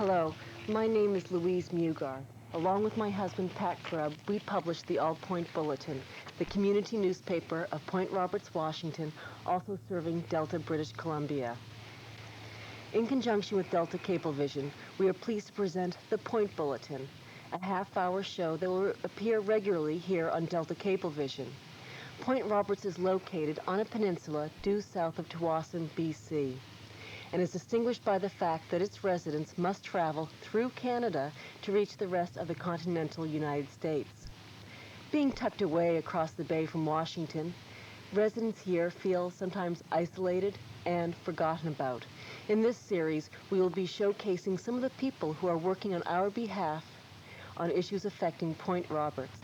Hello, my name is Louise Mugar. Along with my husband Pat Grubb, we publish the Point Bulletin, the community newspaper of Point Roberts, Washington, also serving Delta, British Columbia. In conjunction with Delta Cablevision, we are pleased to present the Point Bulletin, a half-hour show that will appear regularly here on Delta Cablevision. Point Roberts is located on a peninsula due south of Tsawwassen, BC, and is distinguished by the fact that its residents must travel through Canada to reach the rest of the continental United States. Being tucked away across the bay from Washington, residents here feel sometimes isolated and forgotten about. In this series, we will be showcasing some of the people who are working on our behalf on issues affecting Point Roberts.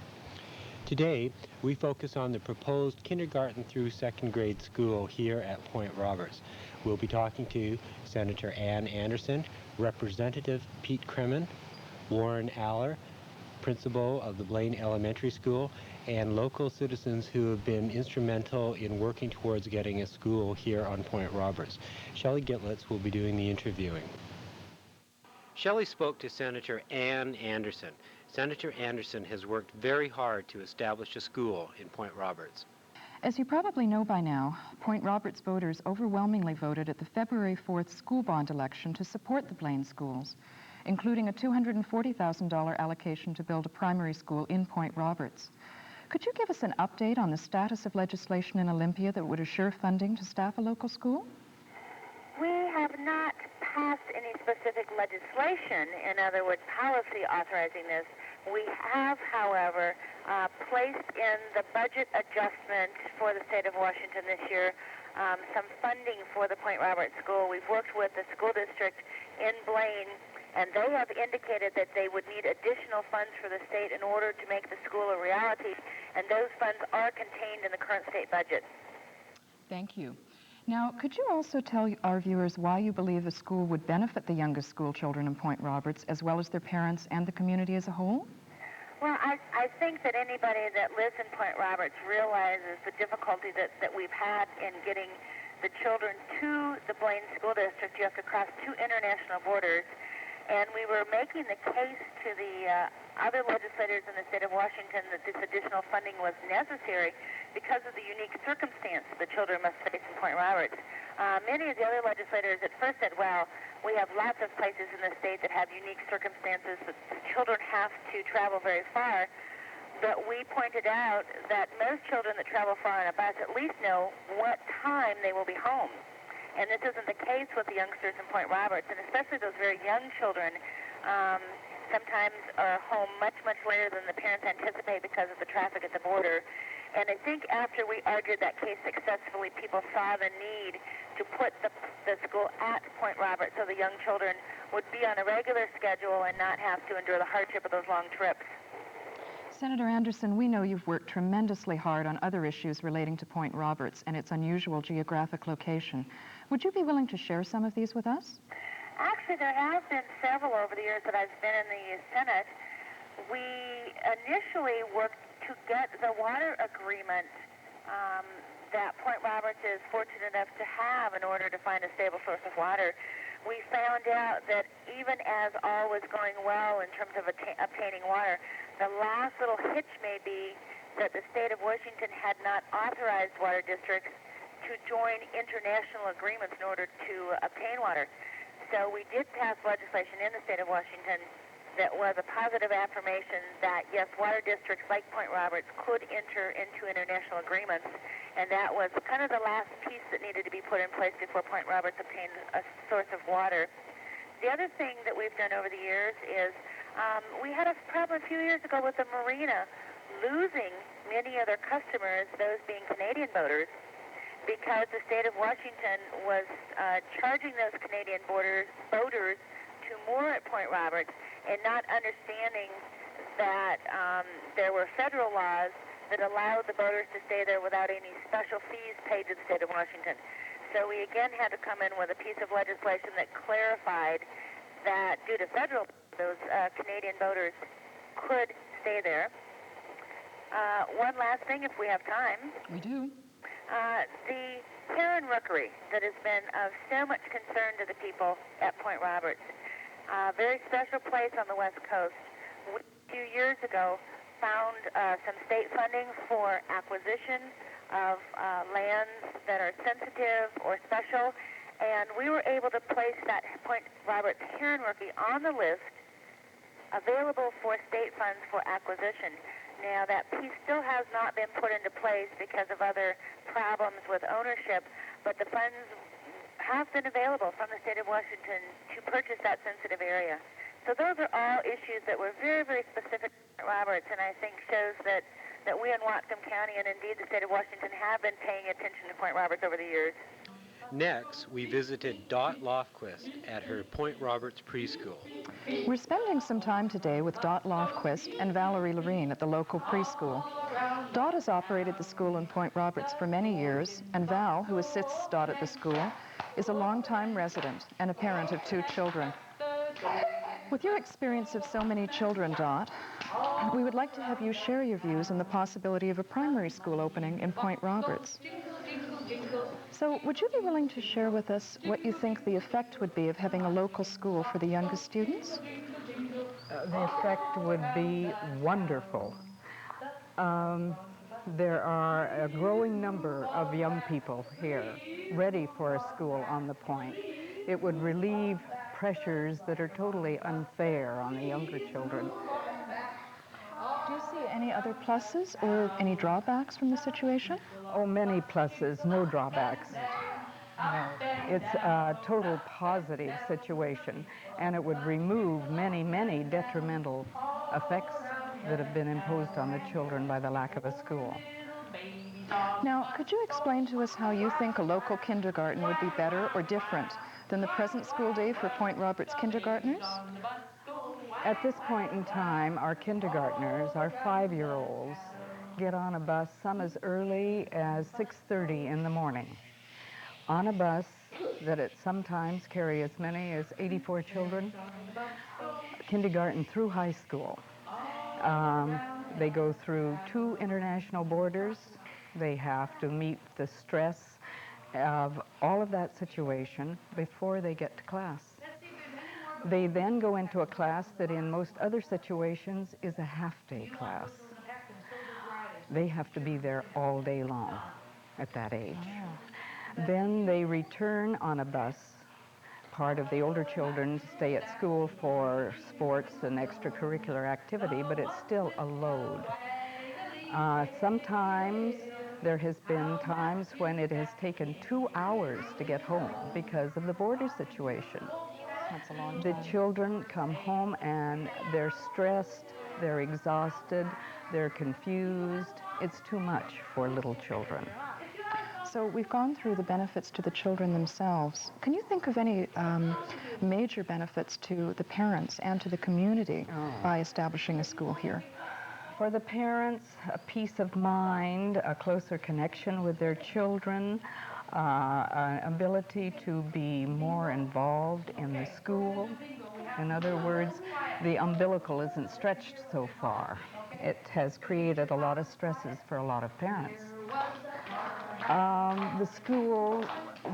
Today, we focus on the proposed kindergarten through second grade school here at Point Roberts. We'll be talking to Senator Ann Anderson, Representative Pete Creman, Warren Aller, principal of the Blaine Elementary School, and local citizens who have been instrumental in working towards getting a school here on Point Roberts. Shelley Gitlitz will be doing the interviewing. Shelley spoke to Senator Ann Anderson. Senator Anderson has worked very hard to establish a school in Point Roberts. As you probably know by now, Point Roberts voters overwhelmingly voted at the February 4th school bond election to support the Blaine schools, including a $240,000 allocation to build a primary school in Point Roberts. Could you give us an update on the status of legislation in Olympia that would assure funding to staff a local school? We have not passed any specific legislation, in other words, policy authorizing this. We have, however, placed in the budget adjustment for the state of Washington this year some funding for the Point Roberts School. We've worked with the school district in Blaine, and they have indicated that they would need additional funds for the state in order to make the school a reality, and those funds are contained in the current state budget. Thank you. Now, could you also tell our viewers why you believe the school would benefit the youngest school children in Point Roberts, as well as their parents and the community as a whole? Well, I think that anybody that lives in Point Roberts realizes the difficulty that we've had in getting the children to the Blaine School District. You have to cross two international borders. And we were making the case to the other legislators in the state of Washington that this additional funding was necessary because of the unique circumstance the children must face in Point Roberts. Many of the other legislators at first said, well, we have lots of places in the state that have unique circumstances that the children have to travel very far. But we pointed out that most children that travel far on a bus at least know what time they will be home. And this isn't the case with the youngsters in Point Roberts, and especially those very young children sometimes are home much, much later than the parents anticipate because of the traffic at the border. And I think after we argued that case successfully, people saw the need to put the school at Point Roberts so the young children would be on a regular schedule and not have to endure the hardship of those long trips. Senator Anderson, we know you've worked tremendously hard on other issues relating to Point Roberts and its unusual geographic location. Would you be willing to share some of these with us? Actually, there have been several over the years that I've been in the Senate. We initially worked to get the water agreement that Point Roberts is fortunate enough to have in order to find a stable source of water. We found out that even as all was going well in terms of obtaining water, the last little hitch may be that the state of Washington had not authorized water districts to join international agreements in order to obtain water. So we did pass legislation in the state of Washington that was a positive affirmation that, yes, water districts like Point Roberts could enter into international agreements, and that was kind of the last piece that needed to be put in place before Point Roberts obtained a source of water. The other thing that we've done over the years is we had a problem a few years ago with the marina losing many of their customers, those being Canadian boaters, because the state of Washington was charging those Canadian boaters to moor at Point Roberts and not understanding that there were federal laws that allowed the boaters to stay there without any special fees paid to the state of Washington. So we again had to come in with a piece of legislation that clarified that due to federal, those Canadian boaters could stay there. One last thing, if we have time. We do. The heron rookery that has been of so much concern to the people at Point Roberts. A very special place on the West Coast. We, a few years ago, found some state funding for acquisition of lands that are sensitive or special, and we were able to place that Point Roberts Heron Rookie on the list available for state funds for acquisition. Now, that piece still has not been put into place because of other problems with ownership, but the funds have been available from the state of Washington to purchase that sensitive area. So those are all issues that were very, very specific to Roberts, and I think shows that we in Whatcom County and indeed the state of Washington have been paying attention to Point Roberts over the years. Next, we visited Dot Lofquist at her Point Roberts preschool. We're spending some time today with Dot Lofquist and Valerie Lorene at the local preschool. Dot has operated the school in Point Roberts for many years, and Val, who assists Dot at the school, is a longtime resident and a parent of 2 children. With your experience of so many children, Dot, we would like to have you share your views on the possibility of a primary school opening in Point Roberts. So would you be willing to share with us what you think the effect would be of having a local school for the youngest students? The effect would be wonderful. There are a growing number of young people here ready for a school on the Point. It would relieve pressures that are totally unfair on the younger children. Do you see any other pluses or any drawbacks from the situation? Oh, many pluses, no drawbacks. No. It's a total positive situation, and it would remove many, many detrimental effects that have been imposed on the children by the lack of a school. Now, could you explain to us how you think a local kindergarten would be better or different than the present school day for Point Roberts kindergartners? At this point in time, our kindergartners, our 5-year-olds, get on a bus some as early as 6:30 in the morning. On a bus that it sometimes carry as many as 84 children, kindergarten through high school. They go through 2 international borders. They have to meet the stress of all of that situation before they get to class. They then go into a class that in most other situations is a half-day class. They have to be there all day long at that age. Then they return on a bus. Part of the older children stay at school for sports and extracurricular activity, but it's still a load. Sometimes there has been times when it has taken 2 hours to get home because of the border situation. That's a long time. The children come home and they're stressed, they're exhausted, they're confused. It's too much for little children. So we've gone through the benefits to the children themselves. Can you think of any major benefits to the parents and to the community by establishing a school here? For the parents, a peace of mind, a closer connection with their children, an ability to be more involved in the school. In other words, the umbilical isn't stretched so far. It has created a lot of stresses for a lot of parents. The school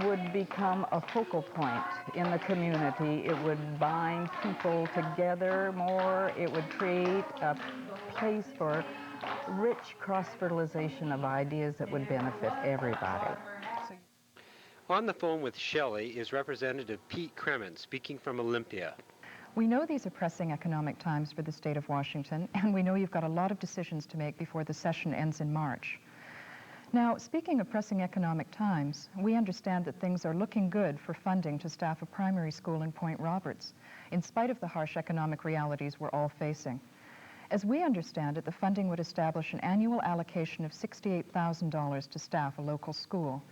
would become a focal point in the community. It would bind people together more. It would create a place for rich cross-fertilization of ideas that would benefit everybody. On the phone with Shelley is Representative Pete Creman, speaking from Olympia. We know these are pressing economic times for the state of Washington, and we know you've got a lot of decisions to make before the session ends in March. Now, speaking of pressing economic times, we understand that things are looking good for funding to staff a primary school in Point Roberts, in spite of the harsh economic realities we're all facing. As we understand it, the funding would establish an annual allocation of $68,000 to staff a local school.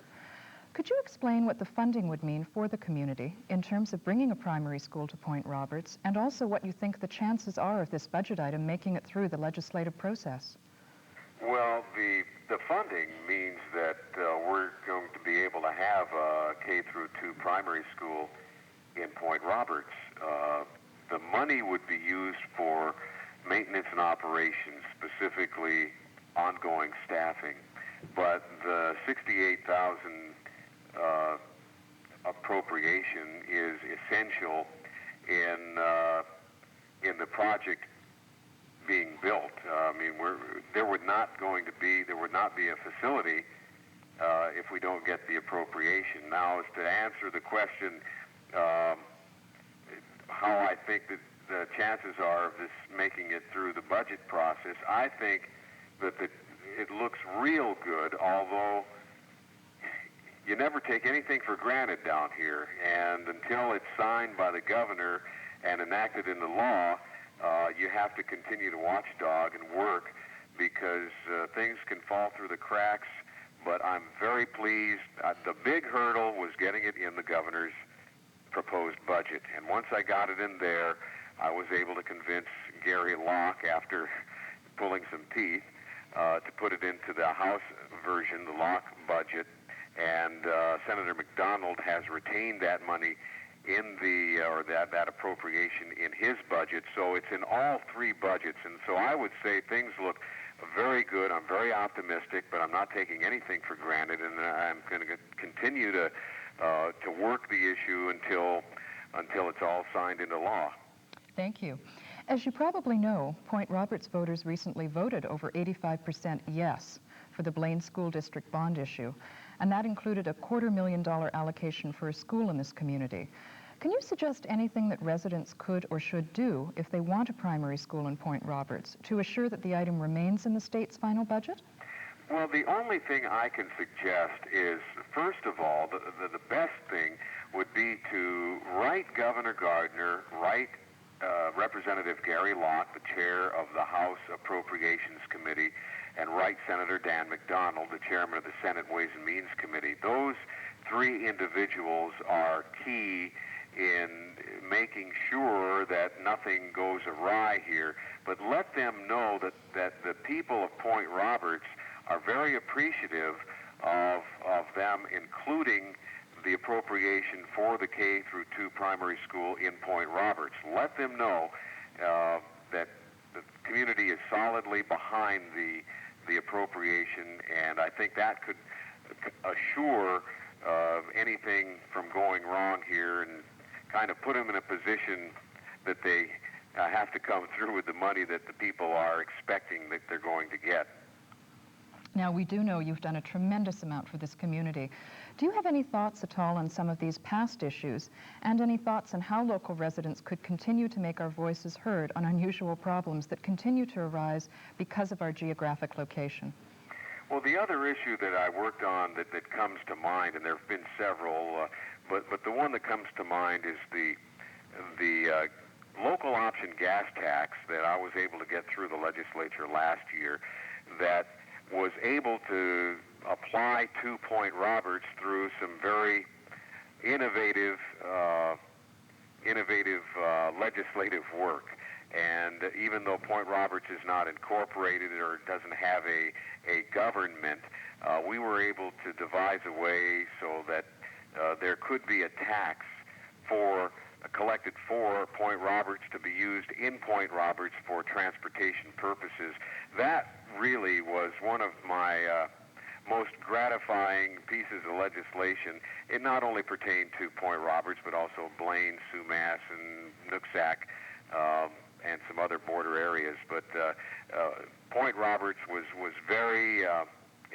Could you explain what the funding would mean for the community in terms of bringing a primary school to Point Roberts, and also what you think the chances are of this budget item making it through the legislative process? Well, the funding means that we're going to be able to have a K through 2 primary school in Point Roberts. The money would be used for maintenance and operations, specifically ongoing staffing. But the $68,000 appropriation is essential in the project being built. I mean, there would not be a facility if we don't get the appropriation. Now, as to answer the question, how I think that the chances are of this making it through the budget process, I think that it looks real good, although you never take anything for granted down here, and until it's signed by the governor and enacted into law, you have to continue to watchdog and work, because things can fall through the cracks. But I'm very pleased. The big hurdle was getting it in the governor's proposed budget, and once I got it in there, I was able to convince Gary Locke, after pulling some teeth, to put it into the House version, the Locke budget, and Senator McDonald has retained that money in that appropriation in his budget, so it's in all three budgets. And so I would say things look very good. I'm very optimistic, but I'm not taking anything for granted, and I'm going to continue to work the issue until it's all signed into law. Thank you. As you probably know, Point Roberts voters recently voted over 85% yes for the Blaine School District bond issue, and that included a $250,000 allocation for a school in this community. Can you suggest anything that residents could or should do if they want a primary school in Point Roberts to assure that the item remains in the state's final budget? Well, the only thing I can suggest is, first of all, the best thing would be to write Governor Gardner, write Representative Gary Locke, the chair of the House Appropriations Committee, and write Senator Dan McDonald, the chairman of the Senate Ways and Means Committee. Those three individuals are key in making sure that nothing goes awry here. But let them know that the people of Point Roberts are very appreciative of them including the appropriation for the K through 2 primary school in Point Roberts. Let them know that the community is solidly behind the appropriation, and I think that could assure anything from going wrong here and kind of put them in a position that they have to come through with the money that the people are expecting that they're going to get. Now, we do know you've done a tremendous amount for this community. Do you have any thoughts at all on some of these past issues, and any thoughts on how local residents could continue to make our voices heard on unusual problems that continue to arise because of our geographic location? Well, the other issue that I worked on that comes to mind, and there have been several, but the one that comes to mind is the local option gas tax that I was able to get through the legislature last year, that was able to apply to Point Roberts through some very innovative legislative work. And even though Point Roberts is not incorporated or doesn't have a government, we were able to devise a way so that there could be a tax collected for Point Roberts to be used in Point Roberts for transportation purposes. That really was one of my most gratifying pieces of legislation. It not only pertained to Point Roberts, but also Blaine, Sumas, and Nooksack, and some other border areas. But Point Roberts was very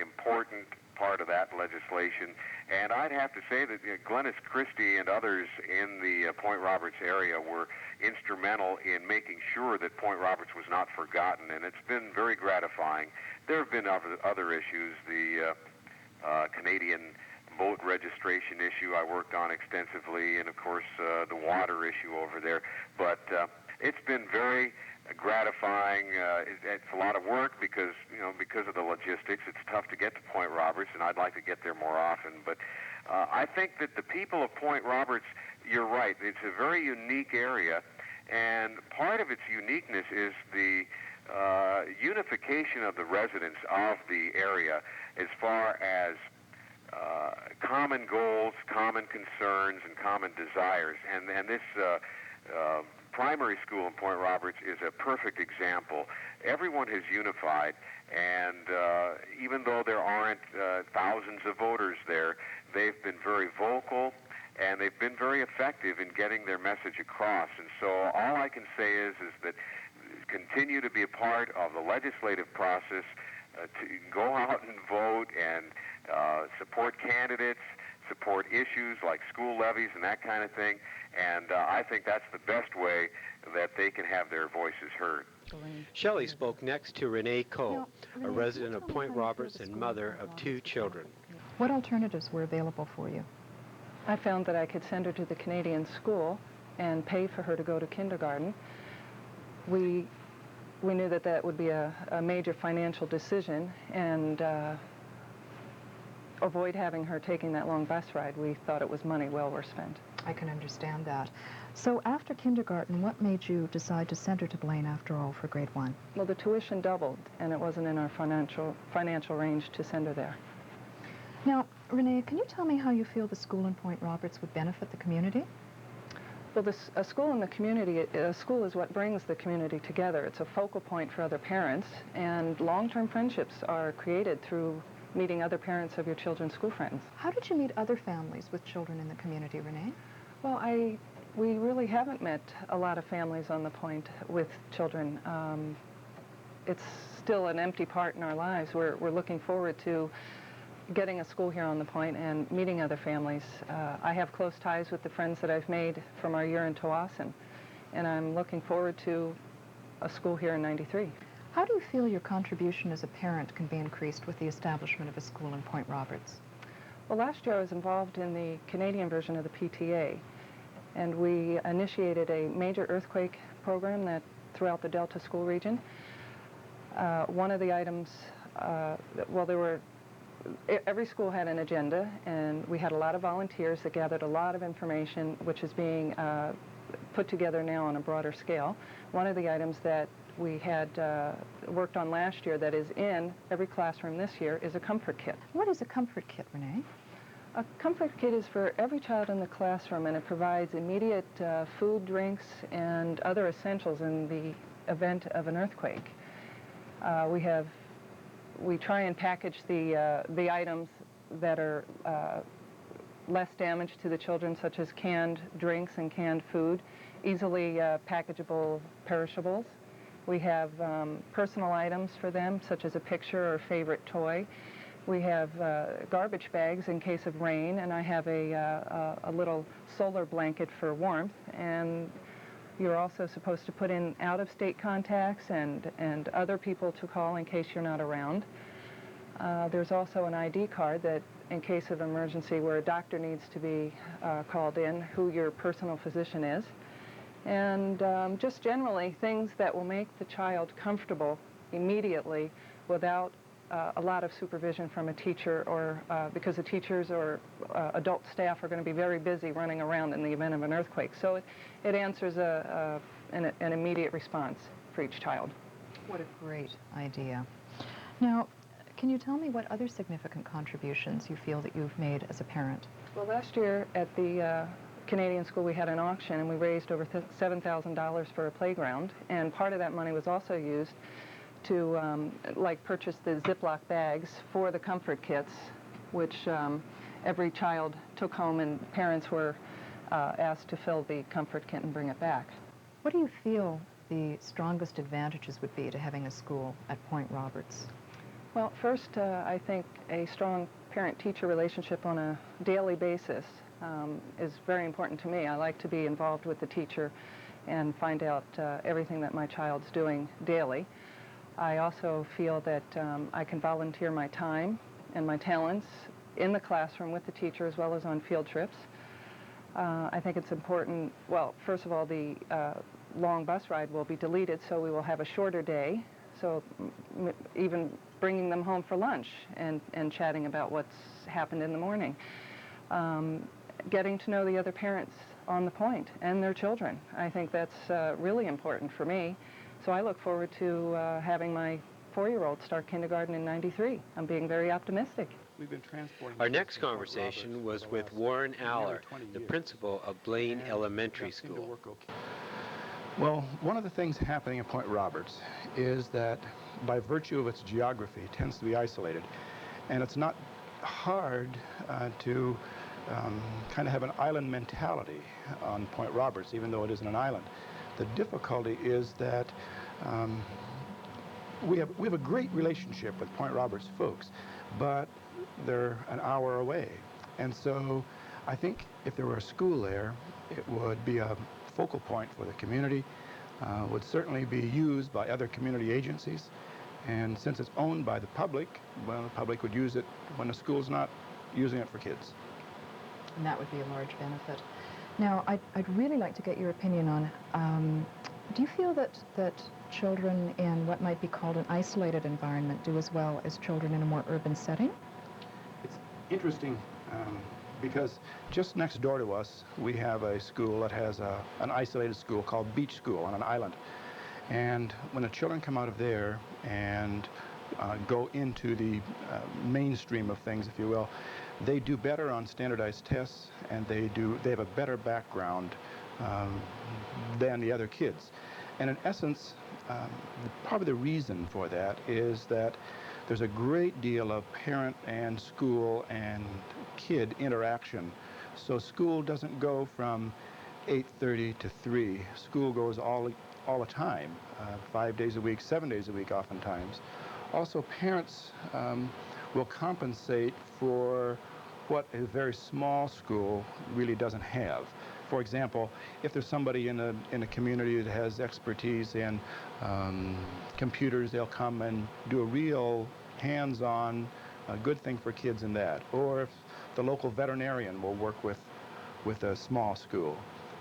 important part of that legislation. And I'd have to say that Glennis Christie and others in the Point Roberts area were instrumental in making sure that Point Roberts was not forgotten, and it's been very gratifying. There have been other issues. The Canadian boat registration issue I worked on extensively, and of course the water issue over there. But it's been very gratifying. It's a lot of work because of the logistics. It's tough to get to Point Roberts, and I'd like to get there more often. But I think that the people of Point Roberts, you're right, it's a very unique area, and part of its uniqueness is the unification of the residents of the area as far as common goals, common concerns, and common desires. And this primary school in Point Roberts is a perfect example. Everyone has unified, and even though there aren't thousands of voters there, they've been very vocal, and they've been very effective in getting their message across. And so all I can say is that continue to be a part of the legislative process, to go out and vote and support candidates, support issues like school levies and that kind of thing. And I think that's the best way that they can have their voices heard. Shelley spoke next to Renee Cole, a resident of Point Roberts and mother of 2 children. What alternatives were available for you? I found that I could send her to the Canadian school and pay for her to go to kindergarten. We knew that that would be a major financial decision, and avoid having her taking that long bus ride. We thought it was money well worth spent. I can understand that. So after kindergarten, what made you decide to send her to Blaine after all for grade 1? Well, the tuition doubled, and it wasn't in our financial range to send her there. Now, Renee, can you tell me how you feel the school in Point Roberts would benefit the community? Well, a school in the community, a school is what brings the community together. It's a focal point for other parents, and long-term friendships are created through meeting other parents of your children's school friends. How did you meet other families with children in the community, Renee? Well, we really haven't met a lot of families on the Point with children. It's still an empty part in our lives. We're looking forward to getting a school here on the Point and meeting other families. I have close ties with the friends that I've made from our year in Tawasin, and I'm looking forward to a school here in '93. How do you feel your contribution as a parent can be increased with the establishment of a school in Point Roberts? Well, last year I was involved in the Canadian version of the PTA, and we initiated a major earthquake program that throughout the Delta School region. One of the items, every school had an agenda, and we had a lot of volunteers that gathered a lot of information, which is being put together now on a broader scale. One of the items that we had worked on last year that is in every classroom this year is a comfort kit. What is a comfort kit, Renee? A comfort kit is for every child in the classroom, and it provides immediate food, drinks, and other essentials in the event of an earthquake. We try and package the items that are less damage to the children, such as canned drinks and canned food, easily packageable perishables. We have personal items for them, such as a picture or favorite toy. We have garbage bags in case of rain, and I have a little solar blanket for warmth. And you're also supposed to put in out-of-state contacts and other people to call in case you're not around. There's also an ID card that, in case of emergency where a doctor needs to be called in, who your personal physician is. And just generally things that will make the child comfortable immediately without a lot of supervision from a teacher, or because the teachers or adult staff are going to be very busy running around in the event of an earthquake. So it answers an immediate response for each child. What a great idea. Now, can you tell me what other significant contributions you feel that you've made as a parent? Well, last year at the Canadian school we had an auction, and we raised over $7,000 for a playground, and part of that money was also used to purchase the Ziploc bags for the comfort kits, which every child took home, and parents were asked to fill the comfort kit and bring it back. What do you feel the strongest advantages would be to having a school at Point Roberts? Well, first, I think a strong parent-teacher relationship on a daily basis is very important to me. I like to be involved with the teacher and find out everything that my child's doing daily. I also feel that I can volunteer my time and my talents in the classroom with the teacher as well as on field trips. I think it's important, well, first of all, the long bus ride will be deleted, so we will have a shorter day. So even bringing them home for lunch and chatting about what's happened in the morning. Getting to know the other parents on the Point and their children. I think that's really important for me. So I look forward to having my 4-year-old start kindergarten in '93. I'm being very optimistic. Our next conversation was with Warren Aller, the principal of Blaine Elementary School. Well, one of the things happening at Point Roberts is that by virtue of its geography, it tends to be isolated. And it's not hard to kind of have an island mentality on Point Roberts, even though it isn't an island. The difficulty is that we have a great relationship with Point Roberts folks, but they're an hour away. And so I think if there were a school there, it would be a focal point for the community, would certainly be used by other community agencies. And since it's owned by the public, well, the public would use it when the school's not using it for kids. And that would be a large benefit. Now, I'd really like to get your opinion on, do you feel that children in what might be called an isolated environment do as well as children in a more urban setting? It's interesting because just next door to us, we have a school that has an isolated school called Beach School on an island. And when the children come out of there and go into the mainstream of things, if you will, they do better on standardized tests, and they have a better background than the other kids. And in essence, probably the reason for that is that there's a great deal of parent and school and kid interaction. So school doesn't go from 8:30 to 3. School goes all the time, 5 days a week, 7 days a week oftentimes. Also, parents will compensate for what a very small school really doesn't have. For example, if there's somebody in a community that has expertise in computers, they'll come and do a real hands-on good thing for kids in that. Or if the local veterinarian will work with a small school.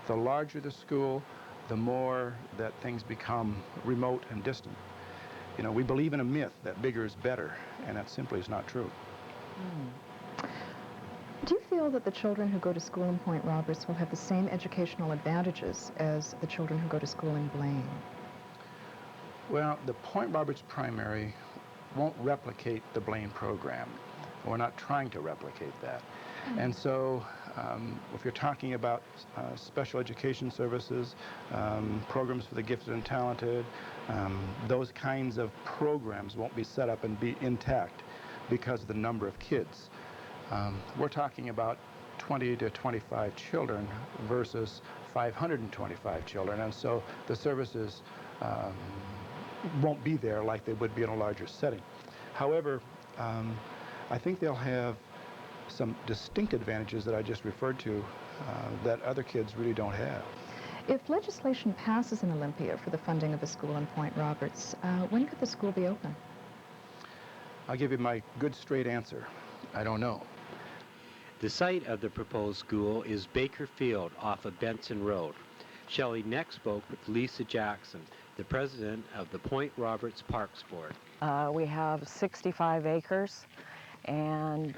The larger the school, the more that things become remote and distant. You know, we believe in a myth that bigger is better, and that simply is not true. Do you feel that the children who go to school in Point Roberts will have the same educational advantages as the children who go to school in Blaine? Well, the Point Roberts primary won't replicate the Blaine program. We're not trying to replicate that. And so if you're talking about special education services, programs for the gifted and talented, those kinds of programs won't be set up and be intact because of the number of kids. We're talking about 20 to 25 children versus 525 children, and so the services won't be there like they would be in a larger setting. However, I think they'll have some distinct advantages that I just referred to that other kids really don't have. If legislation passes in Olympia for the funding of a school in Point Roberts, when could the school be open? I'll give you my good straight answer. I don't know. The site of the proposed school is Baker Field off of Benson Road. Shelley next spoke with Lisa Jackson, the president of the Point Roberts Parks Board. We have 65 acres, and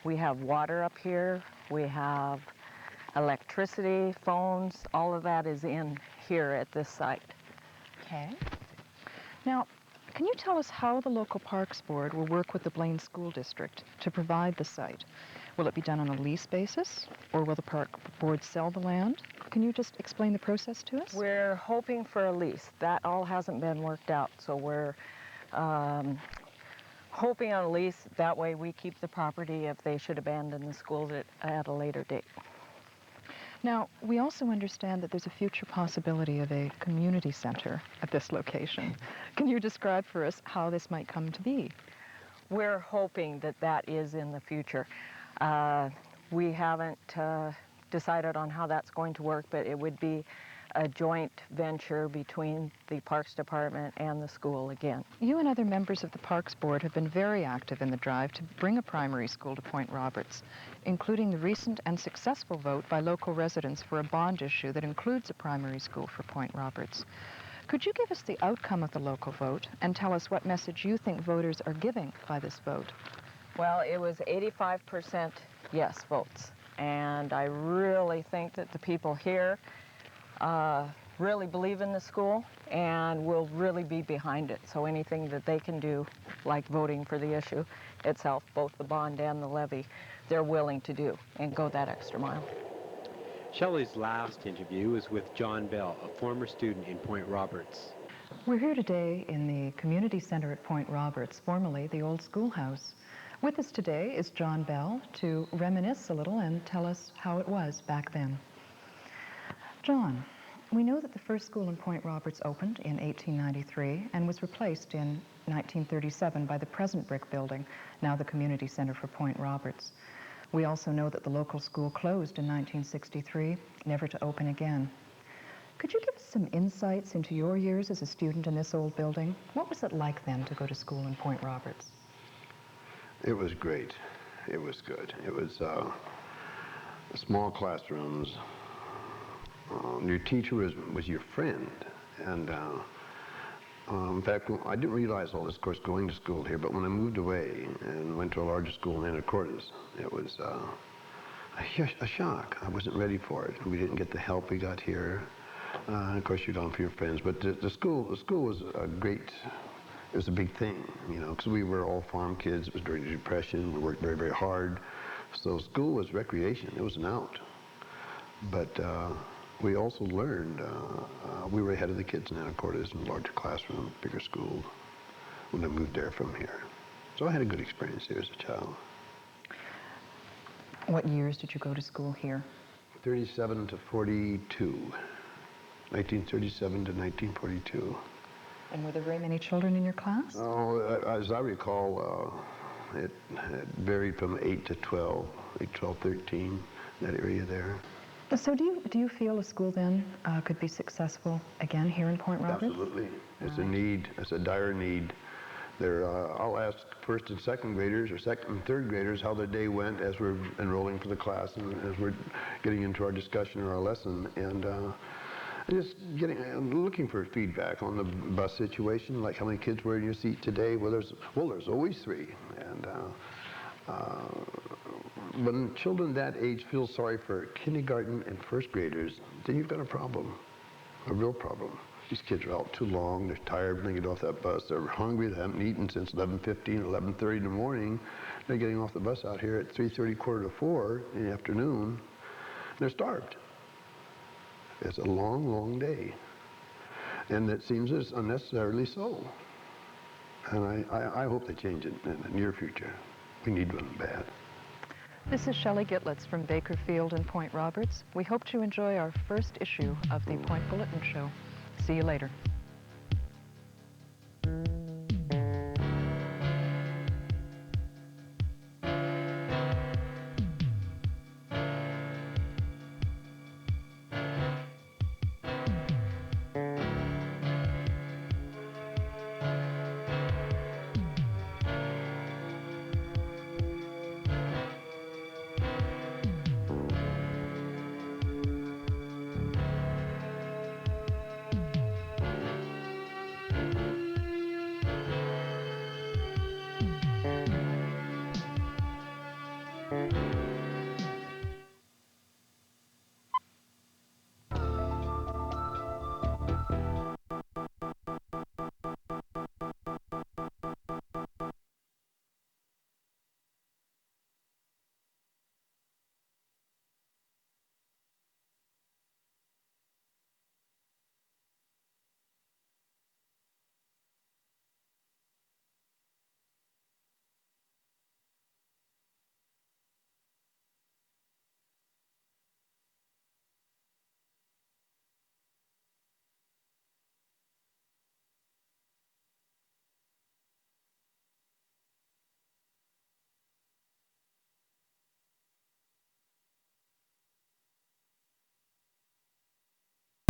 we have water up here. We have electricity, phones, all of that is in here at this site. Okay. Now, can you tell us how the local Parks Board will work with the Blaine School District to provide the site? Will it be done on a lease basis, or will the Park Board sell the land? Can you just explain the process to us? We're hoping for a lease. That all hasn't been worked out, so we're hoping on a lease. That way we keep the property if they should abandon the school at a later date. Now, we also understand that there's a future possibility of a community center at this location. Can you describe for us how this might come to be? We're hoping that that is in the future. We haven't decided on how that's going to work, but it would be a joint venture between the Parks Department and the school again. You and other members of the Parks Board have been very active in the drive to bring a primary school to Point Roberts, including the recent and successful vote by local residents for a bond issue that includes a primary school for Point Roberts. Could you give us the outcome of the local vote and tell us what message you think voters are giving by this vote? Well, it was 85% yes votes, and I really think that the people here really believe in the school and will really be behind it. So anything that they can do, like voting for the issue itself, both the bond and the levy, they're willing to do and go that extra mile. Shelley's last interview is with John Bell, a former student in Point Roberts. We're here today in the community center at Point Roberts, formerly the old schoolhouse. With us today is John Bell to reminisce a little and tell us how it was back then. John, we know that the first school in Point Roberts opened in 1893 and was replaced in 1937 by the present brick building, now the Community Center for Point Roberts. We also know that the local school closed in 1963, never to open again. Could you give us some insights into your years as a student in this old building? What was it like then to go to school in Point Roberts? It was great. It was good. It was small classrooms. Your teacher was your friend. And in fact, I didn't realize all this, of course, going to school here, but when I moved away and went to a larger school in Anacortes, it was a shock. I wasn't ready for it. We didn't get the help we got here. Of course, you're gone for your friends, but the school was a great. It was a big thing, you know, because we were all farm kids. It was during the Depression. We worked very, very hard. So school was recreation. It was an out. But we also learned, we were ahead of the kids in Anacortes in larger classrooms, bigger schools, when I moved there from here. So I had a good experience here as a child. What years did you go to school here? 37 to 42. 1937 to 1942. And were there very many children in your class? Oh, as I recall, it varied from 8 to 12, 8, 12, 13, that area there. So do you feel a school then could be successful again here in Point Roberts? Absolutely. It's a need. It's a dire need. I'll ask first and second graders or second and third graders how their day went as we're enrolling for the class and as we're getting into our discussion or our lesson. And just looking for feedback on the bus situation, like how many kids were in your seat today. Well, there's always 3. And when children that age feel sorry for kindergarten and first graders, then you've got a problem, a real problem. These kids are out too long, they're tired when they get off that bus, they're hungry, they haven't eaten since 11:15, 11:30 in the morning. They're getting off the bus out here at 3:30, quarter to 4 in the afternoon. They're starved. It's a long, long day. And it seems it's unnecessarily so. And I hope they change it in the near future. We need one bad. This is Shelley Gitlitz from Bakerfield and Point Roberts. We hope you enjoy our first issue of the Point Bulletin show. See you later.